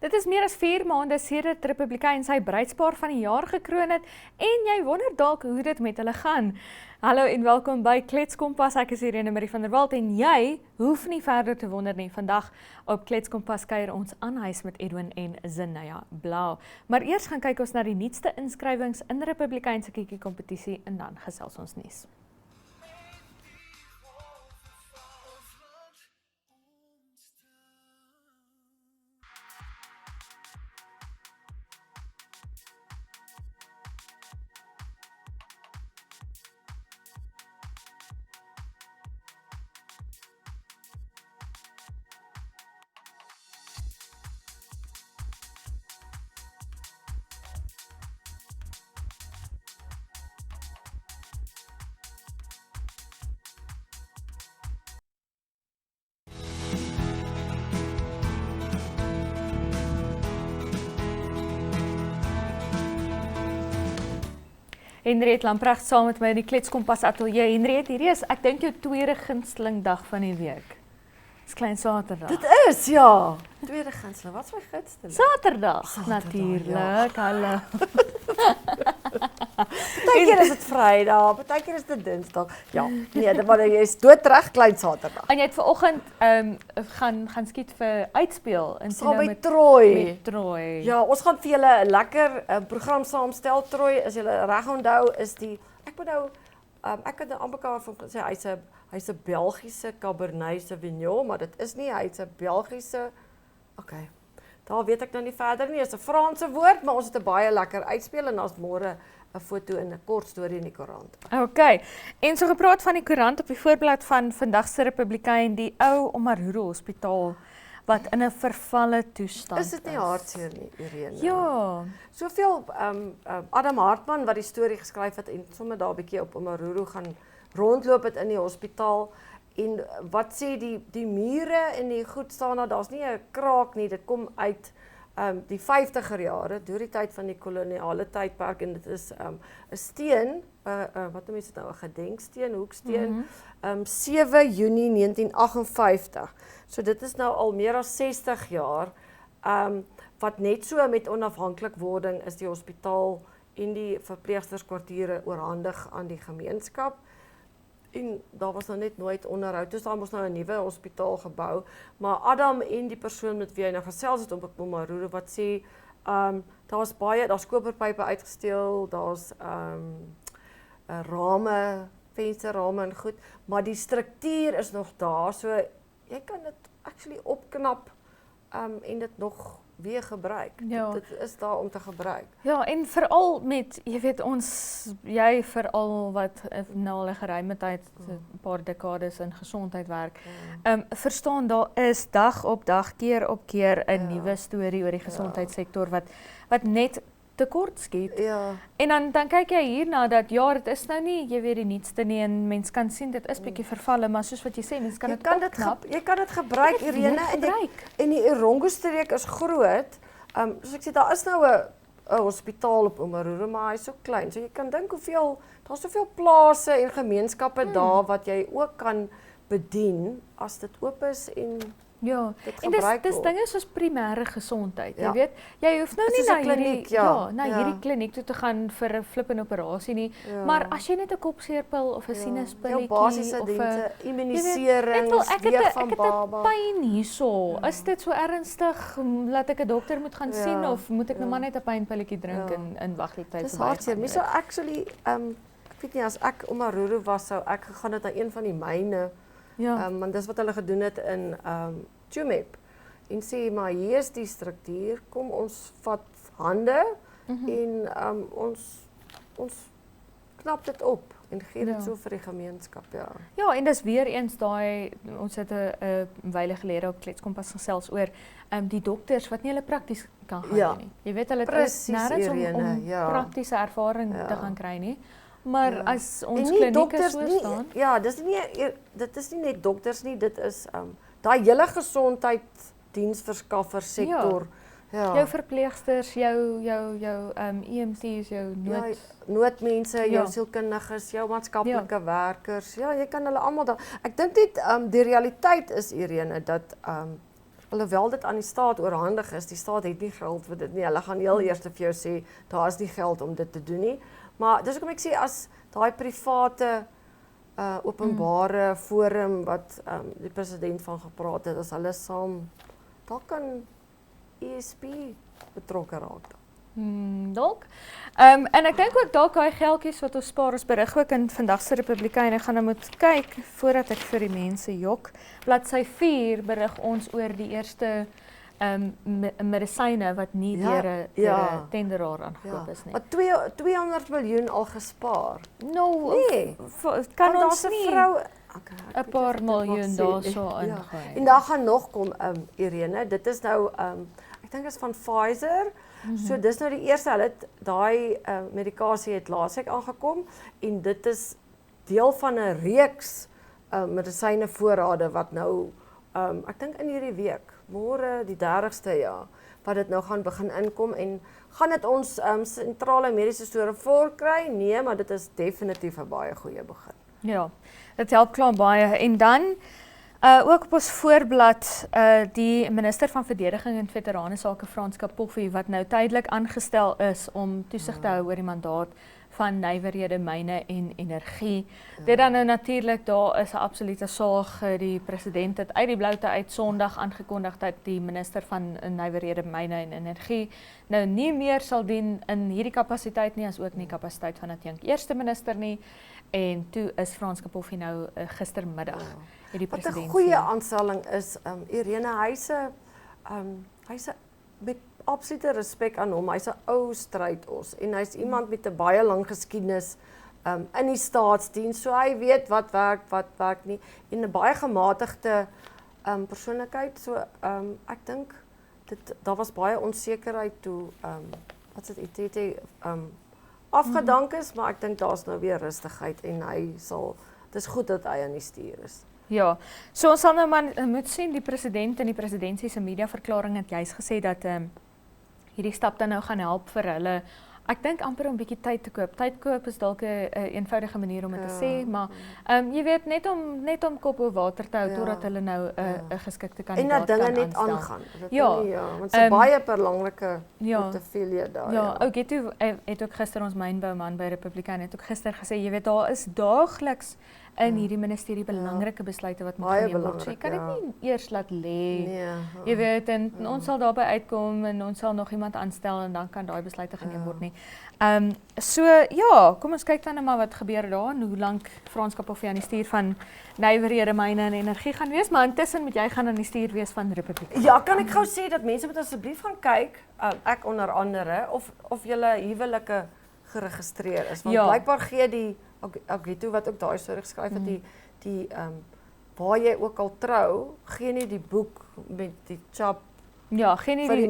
Dit is meer as 4 maande sedert Republikein sy bruidspaar van die jaar gekroon het en jy wonder dalk hoe dit met hulle gaan. Hallo en welkom by Kletskompas, ek is Irene Marie van der Walt en jy hoef nie verder te wonder nie. Vandag op Kletskompas kuier ons aan huis met Edwin en Zinaya Blau. Maar eers gaan kyk ons na die nuutste inskrywings in Republikein se kiekie kompetisie en dan gesels ons nuus. Henriette Lamprecht saam met my in die Kletskompas ateljee. Henriette, hierdie is, ek dink jou tweede gunsteling dag van die week. Dis klein Saterdag. Dit is, ja. Tweede gunsteling. Wat is my gunsteling? Saterdag, natuurlijk. ja. Hallo. Partykeer is dit Vrydag, partykeer is dit Dinsdag. Ja, nee, maar jy is doodreg klein Saterdag. En jy het vanoggend gaan skiet vir uitspeel in Saam by Troy. Met Troy. Ja, ons gaan vir julle 'n lekker program saamstel. Troy, as julle reg onthou, is die ek moet nou ek het amper van sê hy's 'n Belgiese Cabernet Sauvignon, maar dit is nie, hy's 'n Belgiese. Okay. Daar weet ek nou nie verder nie, is 'n Franse woord, maar ons het 'n baie lekker uitspeel en ons môre 'n foto en 'n kort storie in die koerant. Okay. En so gepraat van die koerant op die voorblad van vandag se Republikein, die ou Omaruru Hospitaal wat in 'n vervalle toestand is. Is dit nie hartseer nie, Irene? Ja. Soveel Adam Hartman wat die storie geskryf het en sommer daar 'n bietjie op Omaruru gaan rondloop het in die hospitaal. En wat sê die mure en die goed staan daar's nie 'n kraak nie, dit kom uit die 50er jare, deur die tyd van die koloniale tydperk en dit is 'n steen, wat noem mense dit nou, 'n gedenksteen, hoeksteen, 7 Junie 1958. So dit is nou al meer as 60 jaar, wat net so met onafhanklikwording is die hospitaal en die verpleegsterskwartiere oorhandig aan die gemeenskap. En daar was nou net nooit onderhoud, dus daar moes nou 'n nuwe hospitaal gebou. Maar Adam en die persoon met wie hy nou gesels het op Omaruru wat sê, daar's koperpype uitgesteel, daar's rame, vensterrame en goed, maar die struktuur is nog daar, so jy kan dit actually opknap en dit nog weer gebruik. Ja. Dit is daar om te gebruik. Ja, en veral met, jy weet jy veral wat na 'n geruime tyd, 'n paar dekades in gesondheid werk, verstaan daar is dag op dag, keer op keer 'n nuwe storie oor die gesondheidssektor wat net tekort skiet. Ja. En dan kyk jy hierna dat ja, dit is nou nie, jy weet die nuutste nie en mens kan sien dit is bietjie vervalle, maar soos wat jy sê, mens kan dit opknap. Jy kan dit gebruik, Irene, en die Erongo-streek is groot. Soos ek sê, daar is nou 'n hospitaal op Omaruru, maar hy is so klein. So jy kan dink daar's soveel plase en gemeenskappe daar wat jy ook kan bedien as dit oop is en ja, en dis dinge soos primêre gesondheid, jy weet. Jy hoef nou nie na hierdie kliniek toe te gaan vir 'n flippende operasie nie, maar as jy net 'n kopseerpil of 'n sinuspilletjie of 'n immunisering, weeg van baba. Ek het 'n pyn hierso. Is dit so ernstig laat ek 'n dokter moet gaan sien of moet ek nou maar net 'n pynpilletjie drink en wag die tyd verby? Dis hartseer. Mens sou actually ek weet nie, as ek Omaruru was, sou ek gegaan het na een van die myne. Ja. Want dis wat hulle gedoen het in Tsumeb. En sê, maar hier is die struktuur, kom ons vat hande en ons knap dit op en gee dit so vir die gemeenskap, ja. Ja, en dis weer eens daai, ons het 'n wyle gelede op Kletskompas gesels oor die dokters wat nie hulle prakties kan gaan nie. Jy weet hulle is nêrens om praktiese ervaring te gaan kry nie. Maar as ons klinieke so staan. Ja, dit is nie net dokters nie, dit is daai hele gesondheidsdiensverskaffer sektor. Ja. Jou verpleegsters, jou EMT's, jou noodmense, jou sielkundiges, jou maatskaplike werkers. Ja, jy kan hulle almal daar. Ek dink net die realiteit is, Irene, dat alhoewel dit aan die staat oorhandig is, die staat het nie geld vir dit nie. Hulle gaan heel eers vir jou sê, daar is nie geld om dit te doen nie. Maar dis hoekom ek sê, as daai private openbare forum wat die president van gepraat het, as hulle saam, daar kan ESP betrokke raak. Dalk. En ek dink ook dalk daai geldjies wat ons spaar, ons berig ook in vandag se Republikein. Ek gaan nou moet kyk voordat ek vir die mense jok. Bladsy 4 berig ons oor die eerste medisyne wat nie deur 'n tenderaar aangekoop is nie. Maar 200 miljoen al gespaar. Nou, Nee, kan ons nie vrou 'n paar miljoen daarso ingooi. En daar gaan nog kom Irene, dit is nou ek dink is van Pfizer. So dis nou die eerste, hulle het daai medikasie het laasweek aangekom en dit is deel van 'n reeks medisyne voorrade wat nou ek dink in hierdie week, môre die 30ste wat dit nou gaan begin inkom en gaan dit ons sentrale mediese store voorkry? Nee, maar dit is definitief 'n baie goeie begin. Ja, dit help klaar baie en dan ook op ons voorblad die minister van Verdediging en Veteranensake Frans Kapoffie wat nou tydelik aangestel is om toesig te hou oor die mandaat van nywerhede, myne en energie. Dit dan nou natuurlik, daar is 'n absolute saag, die president het uit die bloute uit Sondag aangekondig dat die minister van nywerhede, myne en energie nou nie meer sal dien in hierdie kapasiteit nie, as ook nie kapasiteit van Adjunk Eerste Minister nie. En toe is Frans Kapoffie nou gistermiddag het die Wat president. 'n goeie aanstelling is, Irene, hy's 'n met absolute respek aan hom. Hy's 'n ou strydos en hy's iemand met 'n baie lang geskiedenis in die staatsdiens. So hy weet wat werk nie en 'n baie gematigde persoonlikheid. So ek dink daar was baie onsekerheid toe wat is dit ITT afgedank is, maar ek dink daar's nou weer rustigheid en dis goed dat hy aan die stuur is. Ja, so ons sal nou maar moet sien, die president en die presidentsie se mediaverklaring het juis gesê dat hierdie stap dan nou gaan help vir hulle. Ek dink amper om 'n bietjie tyd te koop. Tyd koop is dalk 'n eenvoudige manier om dit te sê, maar jy weet net om kop oor water te hou totdat hulle nou 'n geskikte kandidaat kan aanstel. En dat dinge net aangaan. Ja, want dit is baie belangrike portefeulje daar. Ja, ook het ook gister ons mynbouman by Republikein het ook gister gesê, jy weet daar is daagliks in hierdie ministerie belangrike besluite wat moet geneem word. So jy kan dit nie eers laat lê. Nee. Jy weet, en ons sal daarby uitkom en ons sal nog iemand aanstel en dan kan daai besluite geneem word nie. So ja, kom ons kyk dan nou maar wat gebeur daar en hoe lank Frans Kapoffie aan die stuur van nywerhede, myne en energie gaan wees, maar intussen moet jy gaan aan die stuur wees van Republikein. Ja, kan ek gou sê dat mense moet asseblief gaan kyk, ek onder andere, of julle huwelike geregistreer is, want blykbaar gee die Agito wat ook daai storie geskryf het, die waar jy ook al trou, gee nie die boek met die chap gee nie die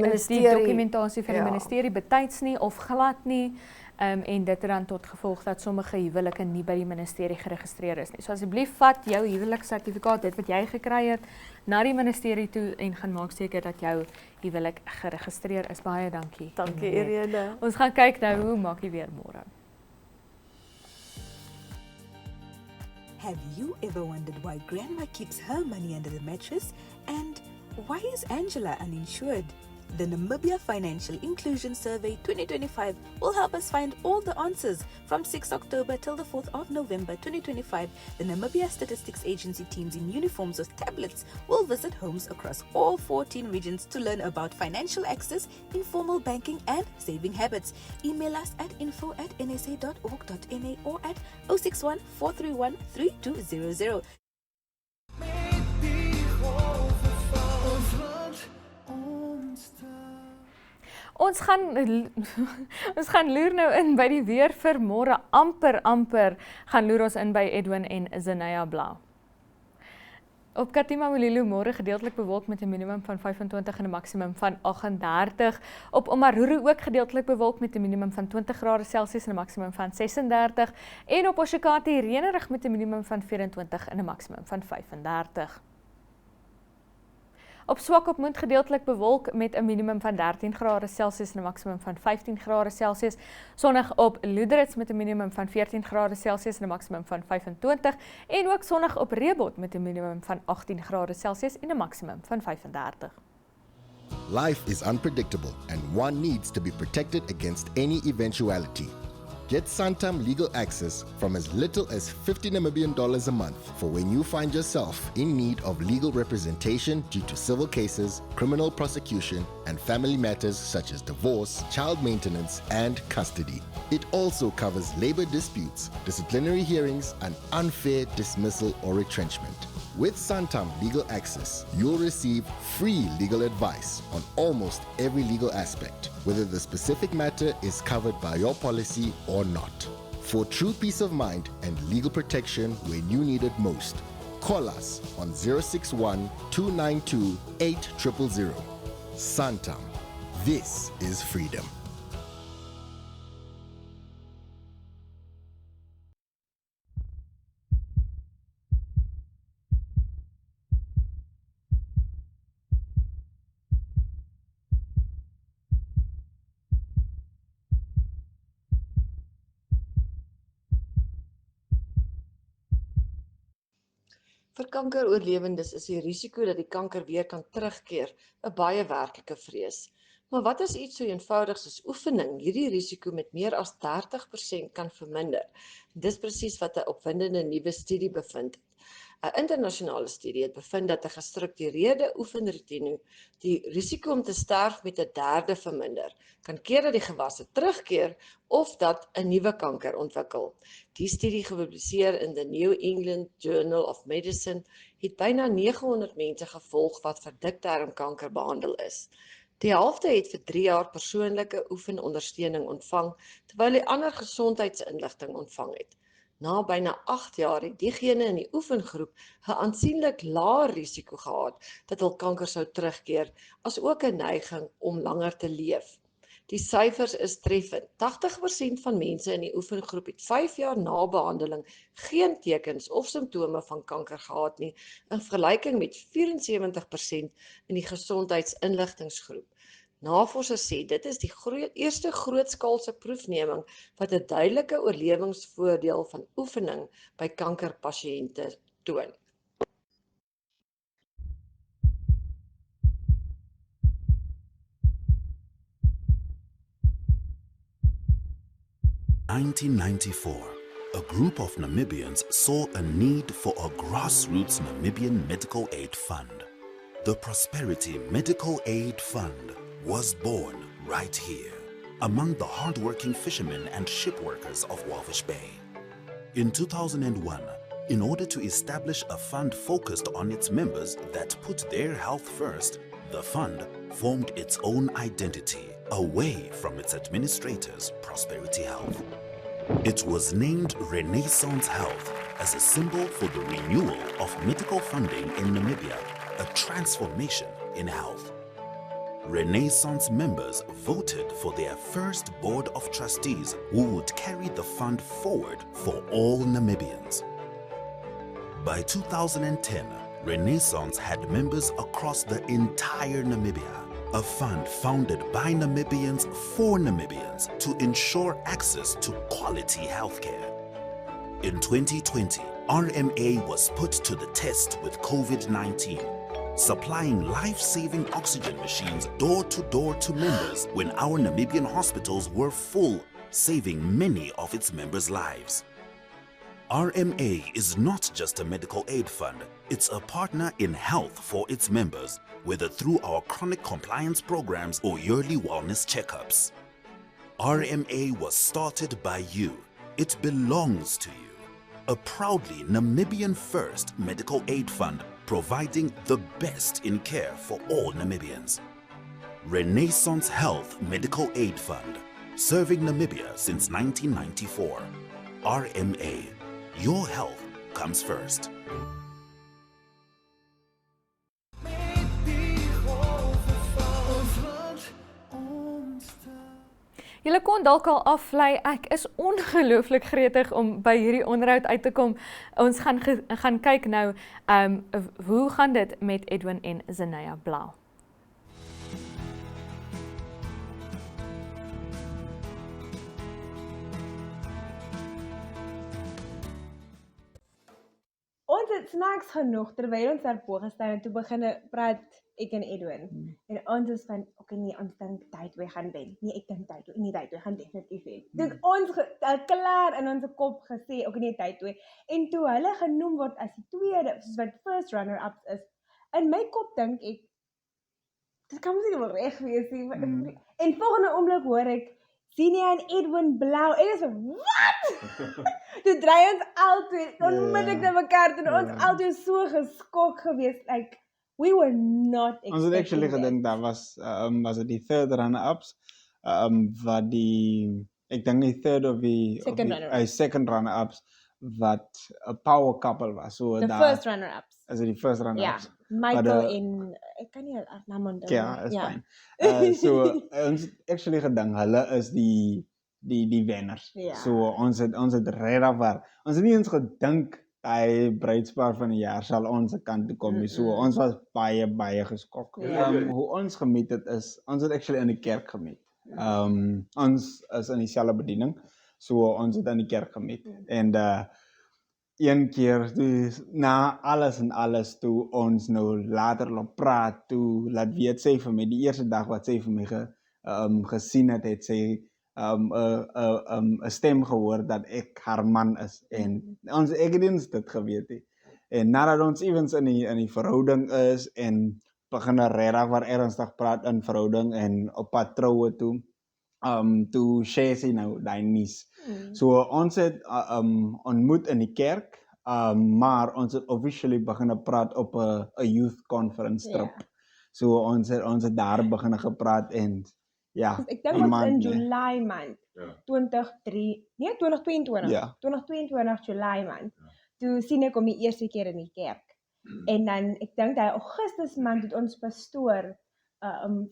dokumentasie vir die ministerie betyds nie of glad nie. En dit het dan tot gevolg dat sommige huwelike nie by die ministerie geregistreer is nie. So asseblief vat jou huweliksertifikaat, dit wat jy gekry het, na die ministerie toe en gaan maak seker dat jou huwelik geregistreer is. Baie dankie. Dankie Irene. Ons gaan kyk nou hoe maak jy weer môre. Have you ever wondered why Grandma keeps her money under the mattress? And why is Angela uninsured? The Namibia Financial Inclusion Survey 2025 will help us find all the answers. From 6 October till the 4th of November 2025, the Namibia Statistics Agency teams in uniforms with tablets will visit homes across all 14 regions to learn about financial access, informal banking and saving habits. Email us at info@nsa.org.na or at 061 431 3200. Ons gaan loer nou in by die weer vir môre, amper gaan loer ons in by Edwin en Zenaya Blau. Op Katima Mulilo môre gedeeltelik bewolk met 'n minimum van 25 en 'n maksimum van 38. Op Omaruru ook gedeeltelik bewolk met 'n minimum van 20 grade Celsius en 'n maksimum van 36. En op Oshakati reënerig met 'n minimum van 24 en 'n maksimum van 35. Op Swakopmund gedeeltelik bewolk met 'n minimum van 13 grade Celsius en 'n maksimum van 15 grade Celsius. Sonnig op Loederitz met 'n minimum van 14 grade Celsius en 'n maksimum van 25 en ook sonnig op Reebot met 'n minimum van 18 grade Celsius en 'n maksimum van 35. Life is unpredictable and one needs to be protected against any eventuality. Get Santam legal access from as little as 50 Namibian dollars a month for when you find yourself in need of legal representation due to civil cases, criminal prosecution, and family matters such as divorce, child maintenance, and custody. It also covers labor disputes, disciplinary hearings, and unfair dismissal or retrenchment. With Santam Legal Access, you'll receive free legal advice on almost every legal aspect, whether the specific matter is covered by your policy or not. For true peace of mind and legal protection when you need it most, call us on 061 292 8000. Santam. This is freedom. Vir kankeroorlewendes is die risiko dat die kanker weer kan terugkeer 'n baie werklike vrees. Maar wat as iets so eenvoudig soos oefening hierdie risiko met meer as 30% kan verminder? Dis presies wat 'n opwindende nuwe studie bevind het. 'n Internasionale studie het bevind dat 'n gestruktureerde oefenroetine die risiko om te sterf met 1/3 verminder, kan keer dat die gewasse terugkeer of dat 'n nuwe kanker ontwikkel. Die studie, gepubliseer in the New England Journal of Medicine, het byna 900 mense gevolg wat vir dikdarmkanker behandel is. Die helfte het vir 3 jaar persoonlike oefenondersteuning ontvang, terwyl die ander gesondheidsinligting ontvang het. Na byna 8 jaar het diegene in die oefengroep 'n aansienlik laer risiko gehad dat hul kanker sou terugkeer, as ook 'n neiging om langer te leef. Die syfers is treffend. 80% van mense in die oefengroep het 5 jaar na behandeling geen tekens of simptome van kanker gehad nie, in vergelyking met 74% in die gesondheidsinligtingsgroep. Navorsers sê dit is die eerste grootskaalse proefneming wat 'n duidelike oorlewingsvoordeel van oefening by kankerpasiënte toon. In 1994, a group of Namibians saw a need for a grassroots Namibian medical aid fund. The Prosperity Medical Aid Fund was born right here, among the hardworking fishermen and shipworkers of Walvish Bay. In 2001, in order to establish a fund focused on its members that put their health first, the fund formed its own identity away from its administrators, Prosperity Health. It was named Renaissance Health as a symbol for the renewal of medical funding in Namibia, a transformation in health. Renaissance members voted for their first board of trustees who would carry the fund forward for all Namibians. By 2010, Renaissance had members across the entire Namibia, a fund founded by Namibians for Namibians to ensure access to quality healthcare. In 2020, RMA was put to the test with COVID-19, supplying life-saving oxygen machines door-to-door to members when our Namibian hospitals were full, saving many of its members' lives. RMA is not just a medical aid fund, it's a partner in health for its members, whether through our chronic compliance programs or yearly wellness checkups. RMA was started by you. It belongs to you. A proudly Namibian-first medical aid fund providing the best in care for all Namibians. Renaissance Health Medical Aid Fund, serving Namibia since 1994. RMA, your health comes first. Julle kon dalk al aflei, ek is ongelooflik gretig om by hierdie onderhoud uit te kom. Ons gaan kyk nou, hoe gaan dit met Edwin en Zenaya Blau? Ons het snaaks genoeg terwyl ons daar bo gestaan het, toe begin praat ek en Edwin. En ons is van, okay nee, ons dink die twee gaan wen. Nee, ek dink die twee gaan definitief wen. Toe ons klaar in ons kop gesê, okay nee, die twee. En toe hulle genoem word as die tweede, soos wat first runner-ups is, in my kop dink ek, dit kan mos nie wel reg wees nie. En volgende oomblik hoor ek Xenia en Edwin blauw. En ek is wat? Toe draai ons altyd onmiddellik na mekaar toe. Ons altyd so geskok geweest. Like, we were not expecting Ons het actually gedink dat was het die third runner-ups, wat die, ek dink die third of die second runner-ups, wat 'n power couple was. So the first runner-ups. Is it die first runner-ups? Michael en, ek kan nie haar naam onthou. Ja, is fine. So ons het actually gedink, hulle is die wenners. So ons het regtig waar, ons het nie eens gedink, die bruidspaar van die jaar sal ons kant toe kom nie. So ons was baie geskok. Hoe ons gemeet het is, ons het actually in die kerk gemeet. Ons is in dieselfde bediening, so ons het in die kerk gemeet. En een keer, toe, na alles en alles, toe ons nou later loop praat, toe laat weet sy vir my, die eerste dag wat sy vir my gesien het sy 'n stem gehoor dat ek haar man is. En ek het eens dit geweet het. En nadat ons evens in die verhouding is en begin regtig waar ernstig praat in verhouding en op pad troue toe, toe share sy nou die nuus. So ons het ontmoet in die kerk, maar ons het officially begin praat op 'n youth conference trip. So ons het daar begin gepraat en ja. Dus ek dink ons in July maand 2022. Ja. 2022 July maand. Toe sien ek hom die eerste keer in die kerk. En dan ek dink hy Augustus maand het ons pastoor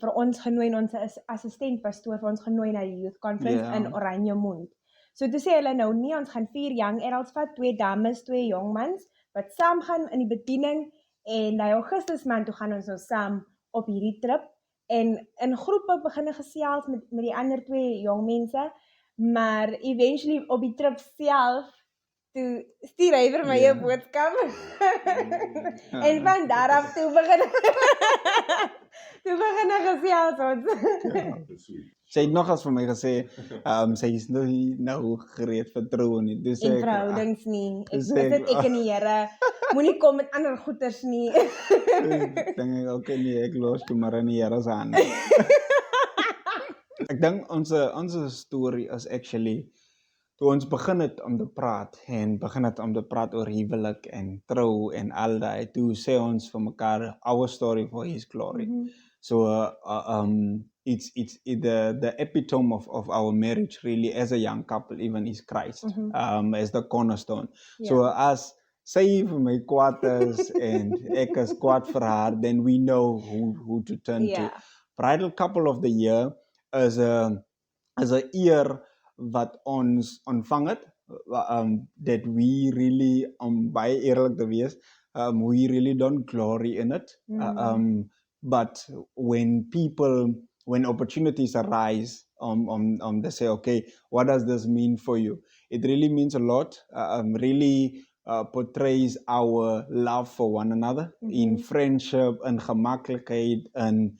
vir ons genooi, en ons assistent pastoor vir ons genooi na die youth conference in Oranjemond. So toe sê hulle nou nee, ons gaan 4 young adults vat, 2 dames, 2 jongmans wat saam gaan in die bediening, en die Augustus maand toe gaan ons nou saam op hierdie trip en in groepe begin gesels met die ander 2 jong mense, maar eventually op die trip self toe stuur hy vir my 'n boodskap. En van daar af toe begin gesels ons. Sy het nog eens vir my gesê, sy is nou gereed vir troue nie. Dus en verhoudings nie. Ek en die Here, moenie kom met ander goeters nie. Dink ek, okay nee, ek los toe maar in die Here se hande. Ek dink onze storie is actually, toe ons begin het om te praat oor huwelik en trou en al daai, toe sê ons vir mekaar, our story for his glory. So it's the epitome of our marriage really as a young couple even is Christ, as the cornerstone. So as sy vir my kwaad is en ek is kwaad vir haar, then we know who to turn to. Bridal couple of the year is a eer wat ons ontvang het, that we really, baie eerlik te wees, we really don't glory in it. But when opportunities arise, they say, okay, what does this mean for you? It really means a lot, really portrays our love for one another in friendship and gemakkelijkheid and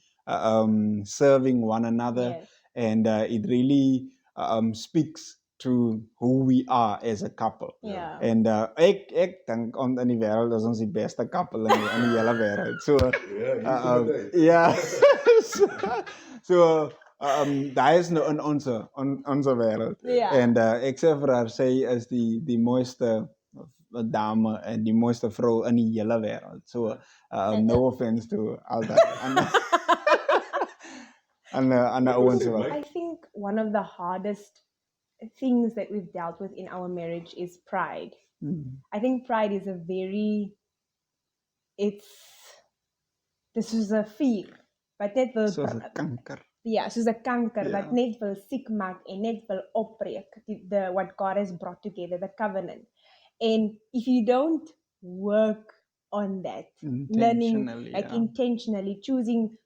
serving one another. And it really speaks to who we are as a couple. En ek dink in die wêreld is ons die beste couple in die hele wêreld. So so daar is nou in onze wêreld. En ek sê vir haar, sy is die mooiste dame en die mooiste vrou in die hele wêreld. So no offense to all that. And I think one of the hardest things that we've dealt with in our marriage is pride. I think pride is this is a fear, but net wil soos 'n kanker. Ja, soos 'n kanker wat net wil siek maak en net wil opbreek what God has brought together, the covenant. And if you don't work on that, learning like intentionally choosing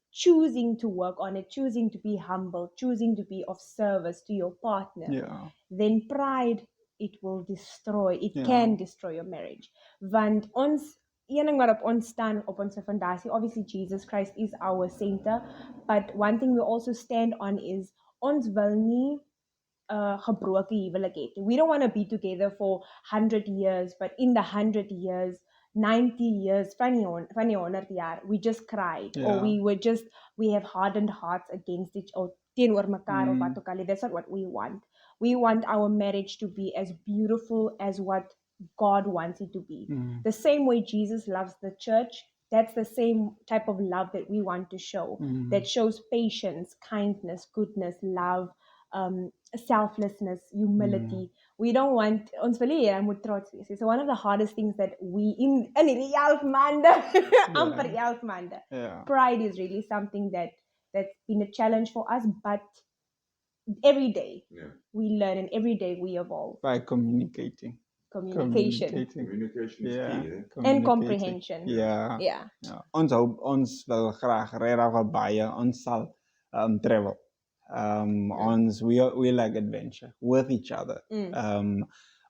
to work on it, choosing to be humble, choosing to be of service to your partner, then pride, it will destroy, it can destroy your marriage. Want ons een ding waarop ons staan op onze fondasie, obviously Jesus Christ is our center, but one thing we also stand on is ons wil nie gebroken huwelik het. We don't want to be together for 100 years, but in the 100 years, 90 years, van die 100 jaar, we just cried, or we have hardened hearts against each other, teenoor mekaar of wat ook al. That's not what we want. We want our marriage to be as beautiful as what God wants it to be. The same way Jesus loves the church, that's the same type of love that we want to show, that shows patience, kindness, goodness, love, selflessness, humility. We don't want, ons wil hê jy moet trots wees. So one of the hardest things that we, in die 11 maande, amper 11 maande, pride is really something that's been a challenge for us, but every day we learn and every day we evolve. By communication. Communication is key, eh? and comprehension. Ja. Yeah. Ons wil graag regtig baie, ons sal travel. We like adventure with each other.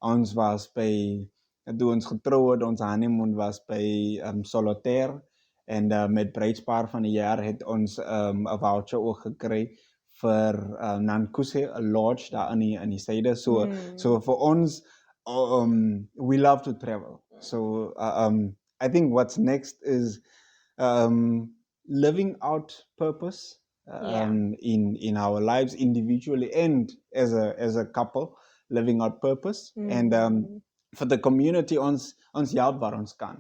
Ons was by, toe ons getrou het, ons honeymoon was by Solitaire, en met bruidspaar van die jaar het ons 'n voucher ook gekry vir Nankuse, 'n lodge daar in die syde. So vir ons, we love to travel. So I think what's next is living out purpose in our lives individually and as a couple, living out purpose. And for the community, ons help waar ons kan.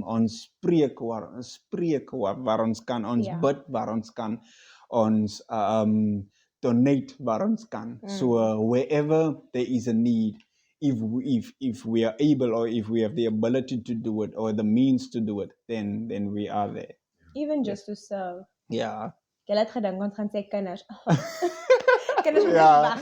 Ons spreek waar ons kan, ons bid waar ons kan, ons donate waar ons kan. So wherever there is a need, if we are able, or if we have the ability to do it or the means to do it, then we are there. Even just to serve. Ja. Jy het gedink ons gaan sê kinders. Kinders moet Ja. wag.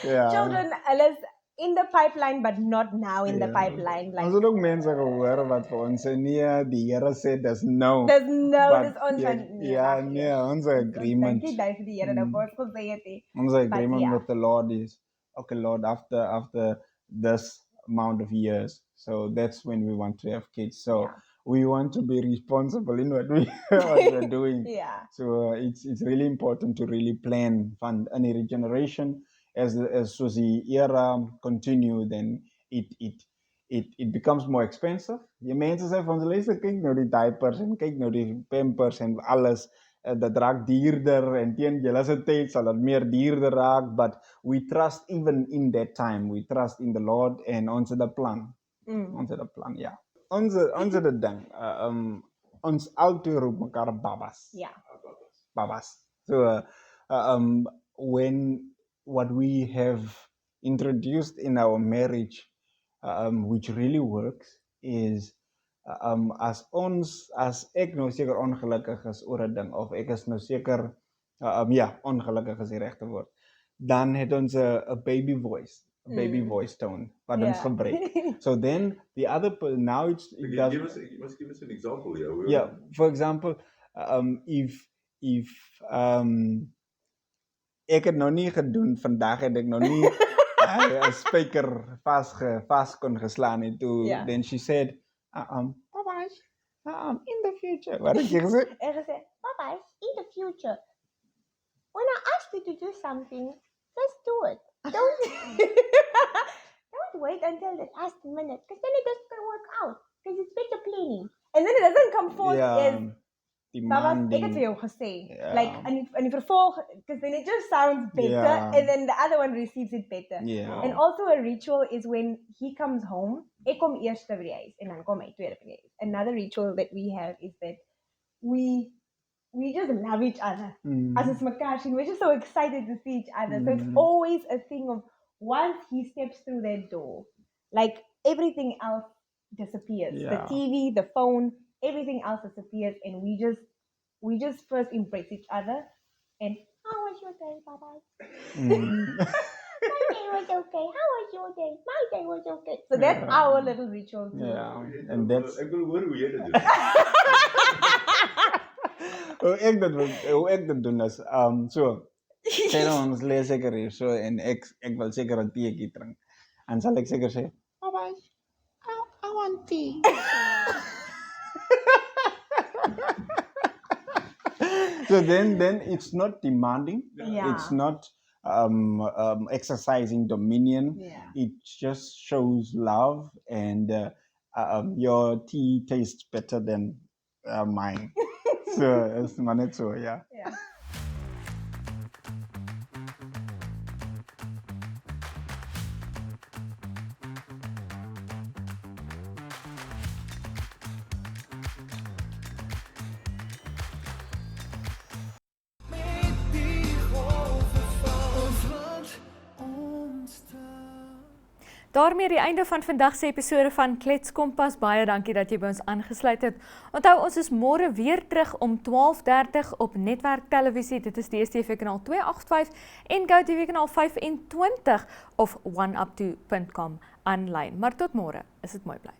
Ja. Children, hulle is in the pipeline, but not now in the pipeline. Ons het ook mense gehoor wat vir ons sê, nee, die Here sê dis no. There's no, But dis ons van ja, nee, ons agreement. Dankie dat die Here nou vir ons gesê het. Ons agreement yeah. with the Lord is, okay, Lord, after this amount of years, so that's when we want to have kids. So we want to be responsible in what we're doing. So it's really important to really plan van any regeneration. As soos die era continue, then it becomes more expensive. Die mense sê vir ons, luister, kyk nou die diapers en kyk nou die pampers en alles, dat raak duurder, en teen julle se tyd sal dit meer duurder raak, but we trust even in that time, we trust in the Lord, en ons het 'n plan. Ons het 'n plan, ja. Ons het 'n ding, ons altyd roep mekaar babas. Ja. Babas. So, when what we have introduced in our marriage, which really works, is as ek nou seker ongelukkig is oor 'n ding, of ek is nou seker ongelukkig is die regte woord, dan het ons 'n baby voice, baby voice tone wat ons gebruik. So then the other now it does. You must give us an example here. Yeah, for example, if ek het nou nie gedoen, vandag het ek nou nie 'n spyker vas kon geslaan het toe, then she said, Papa, in the future. Wat het jy gesê? Ek gesê, Papa, in the future, when I ask you to do something, just do it. Don't wait until the last minute, because then it doesn't work out, because it's better planning. And then it doesn't come forth as Babas, ek het vir jou gesê. Like, in die vervolg, because then it just sounds better, and then the other one receives it better. And also a ritual is when he comes home, ek kom eerst by die huis, en dan kom hy tweede by die huis. Another ritual that we have is that we just love each other. As ons mekaar sien, we're just so excited to see each other. So it's always a thing of, once he steps through that door, like everything else disappears. The TV, the phone, everything else disappears, and we just first embrace each other. And how was your day, Papa? My day was okay. How was your day? My day was okay. So that's our little ritual too. And that's. Ek wil hoor hoe jy dit doen. Hoe ek dit doen is, so, sê nou ons lees seker hier, so, en ek wil seker 'n teetjie drink. En sal ek seker sê, Papa, auntie. So then it's not demanding. Yeah. It's not exercising dominion. Yeah. It just shows love, and your tea tastes better than mine. So it's manetso, yeah. Yeah. Daarmee die einde van vandag se episode van Klets Kompas. Baie dankie dat jy by ons aangesluit het. Onthou, ons is môre weer terug om 12:30 op Netwerk Televisie. Dit is DStv kanaal 285 en GoTV kanaal 25 of oneup2.com aanlyn. Maar tot môre, is dit mooi bly.